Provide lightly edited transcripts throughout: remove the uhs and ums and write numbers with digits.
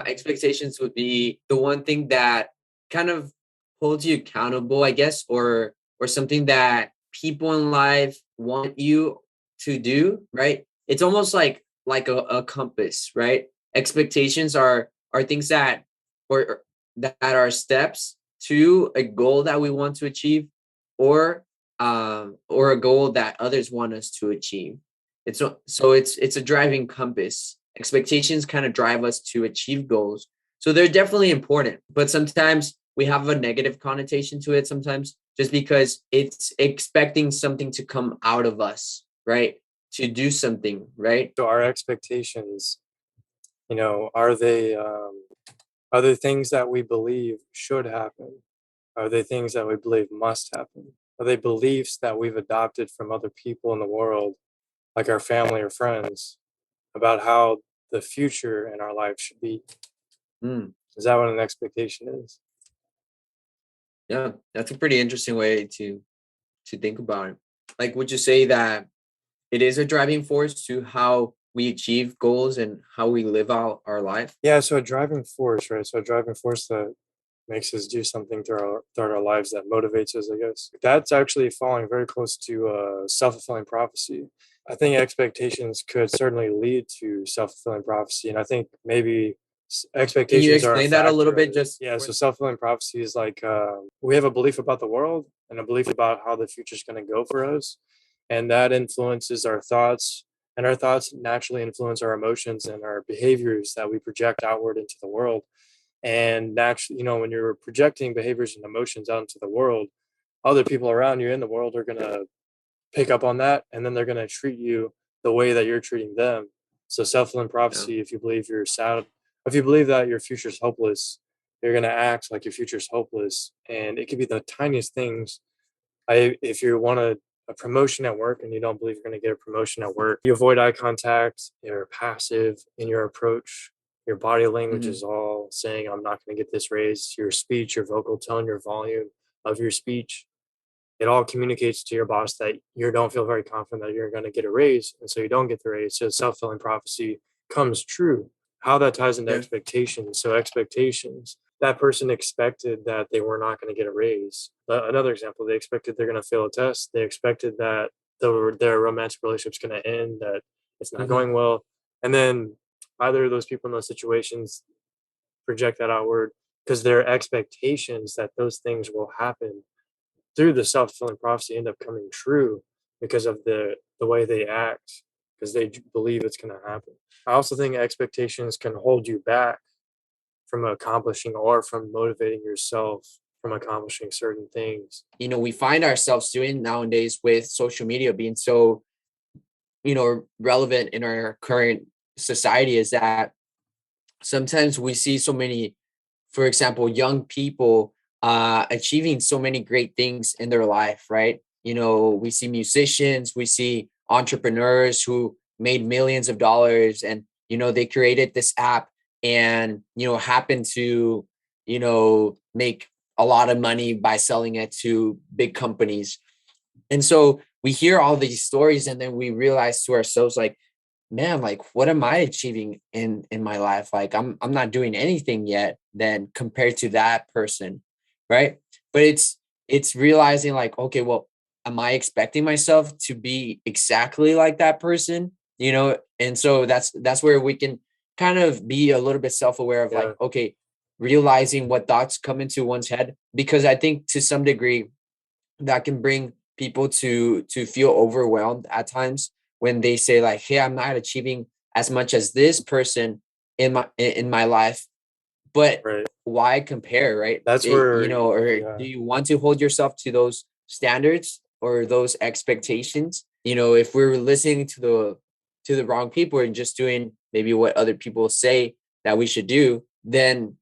Expectations would be the one thing that kind of holds you accountable, I guess, or something that people in life want you to do, right? It's almost like a compass, right? Expectations are things that or that are steps to a goal that we want to achieve, or a goal that others want us to achieve. It's a driving compass. Expectations kind of drive us to achieve goals. So they're definitely important, but sometimes we have a negative connotation to it sometimes just because it's expecting something to come out of us, right? To do something, right? So our expectations, are they things that we believe should happen? Are they things that we believe must happen? Are they beliefs that we've adopted from other people in the world, like our family or friends, about how the future in our life should be? Mm, Is that what an expectation is? yeah, that's a pretty interesting way to think about it. Like, would you say that it is a driving force to how we achieve goals and how we live out our life? Yeah, so a driving force, right? So a driving force that makes us do something throughout our lives that motivates us, I guess. That's actually falling very close to self-fulfilling prophecy. I think expectations could certainly lead to self-fulfilling prophecy, and I think maybe Can you expectations are a explain that a little factor of bit? it. Just Yeah, so self-fulfilling prophecy is like we have a belief about the world and a belief about how the future is going to go for us, and that influences our thoughts, and our thoughts naturally influence our emotions and our behaviors that we project outward into the world. And naturally, when you're projecting behaviors and emotions out into the world, other people around you in the world are going to pick up on that, and then they're going to treat you the way that you're treating them. So self-fulfilling yeah. prophecy, if you believe you're sad, if you believe that your future's hopeless, you're going to act like your future's hopeless. And it could be the tiniest things. If you want a promotion at work and you don't believe you're going to get a promotion at work, you avoid eye contact, you're passive in your approach. Your body language Mhm. is all saying, I'm not going to get this raise. Your speech, your vocal tone, your volume of your speech, it all communicates to your boss that you don't feel very confident that you're going to get a raise. And so you don't get the raise. So self fulfilling prophecy comes true. How that ties into Yeah. expectations. So, expectations, that person expected that they were not going to get a raise. Another example, they expected they're going to fail a test. They expected that their romantic relationship's going to end, that it's not Mhm. going well. And then either of those people in those situations project that outward because their expectations that those things will happen through the self-fulfilling prophecy end up coming true because of the way they act, because they believe it's going to happen. I also think expectations can hold you back from accomplishing or from motivating yourself from accomplishing certain things. We find ourselves doing nowadays with social media being so, relevant in our current society is that sometimes we see so many, for example, young people achieving so many great things in their life, right? We see musicians, we see entrepreneurs who made millions of dollars, and they created this app and happen to make a lot of money by selling it to big companies. And so we hear all these stories and then we realize to ourselves, like, man, like, what am I achieving in my life? Like, I'm not doing anything yet then compared to that person, right? But it's realizing, like, okay, well, am I expecting myself to be exactly like that person? And so that's where we can kind of be a little bit self-aware of, like, Yeah, okay, realizing what thoughts come into one's head, because I think to some degree that can bring people to feel overwhelmed at times when they say, like, hey, I'm not achieving as much as this person in my life, but right. why compare, right? That's where, Or yeah, do you want to hold yourself to those standards or those expectations? If we're listening to the wrong people and just doing maybe what other people say that we should do, then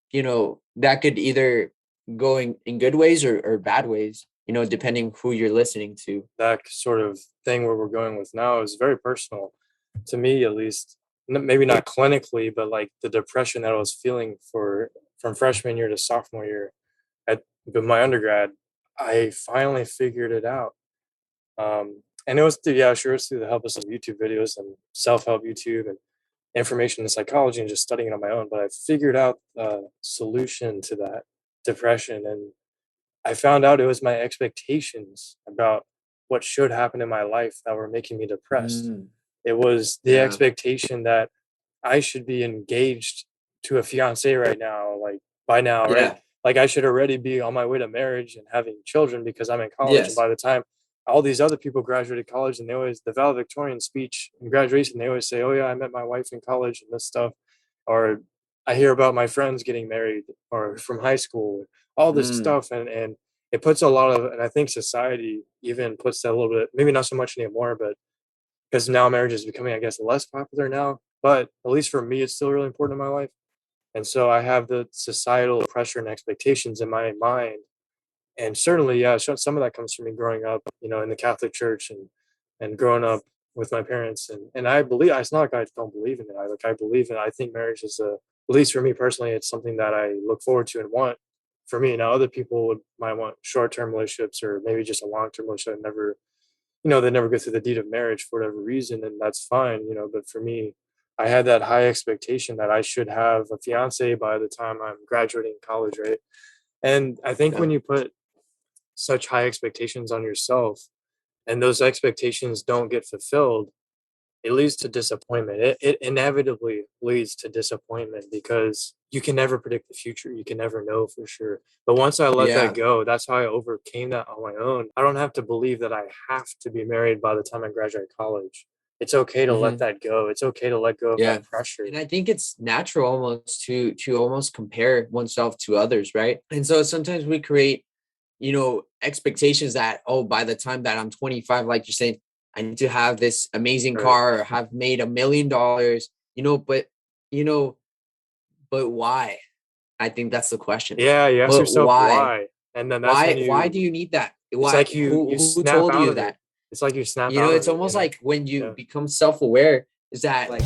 that could either go in good ways or bad ways, depending who you're listening to. that sort of thing where we're going with now is very personal to me, at least. Maybe not clinically, but like the depression that I was feeling for from freshman year to sophomore year at my undergrad, I finally figured it out. And it was through, yeah, sure, it's through the help of some YouTube videos and self-help YouTube and information in psychology and just studying it on my own, but I figured out a solution to that depression. And I found out it was my expectations about what should happen in my life that were making me depressed. Mm, It was the yeah. expectation that I should be engaged to a fiance right now, like by now, right? Yeah. Like I should already be on my way to marriage and having children because I'm in college. And Yes. by the time all these other people graduated college, and they always, the valedictorian speech in graduation, they always say, "Oh yeah, I met my wife in college and this stuff," or I hear about my friends getting married or from high school, all this Mm, stuff, and it puts a lot of, and I think society even puts that a little bit, maybe not so much anymore, but because now marriage is becoming, I guess, less popular now. But at least for me, it's still really important in my life. And so I have the societal pressure and expectations in my mind. And certainly, yeah, some of that comes from me growing up, in the Catholic Church, and growing up with my parents. And I believe, it's not like I don't believe in it. I believe in it. I think marriage is at least for me personally, it's something that I look forward to and want for me. Now, other people might want short term relationships or maybe just a long term relationship. Never, they never go through the deed of marriage for whatever reason, and that's fine. But for me, I had that high expectation that I should have a fiance by the time I'm graduating college, right? And I think yeah. when you put such high expectations on yourself and those expectations don't get fulfilled, it leads to disappointment. It inevitably leads to disappointment because you can never predict the future. You can never know for sure. But once I let that Yeah. go, that's how I overcame that on my own. I don't have to believe that I have to be married by the time I graduate college. It's okay to let Hmm. that go. It's okay to let go of Yeah. that pressure. And I think it's natural almost to almost compare oneself to others, right? And so sometimes we create, expectations that, oh, by the time that I'm 25, like you're saying, I need to have this amazing Right. car or have made $1 million, but you know, but why? I think that's the question. Yeah, you ask But yourself why? why. And then that's when Why do you need that? it's Why? like you Who snap told out you of it. that? It's like you snap out of It's it, almost like when you Yeah. become self-aware, is that like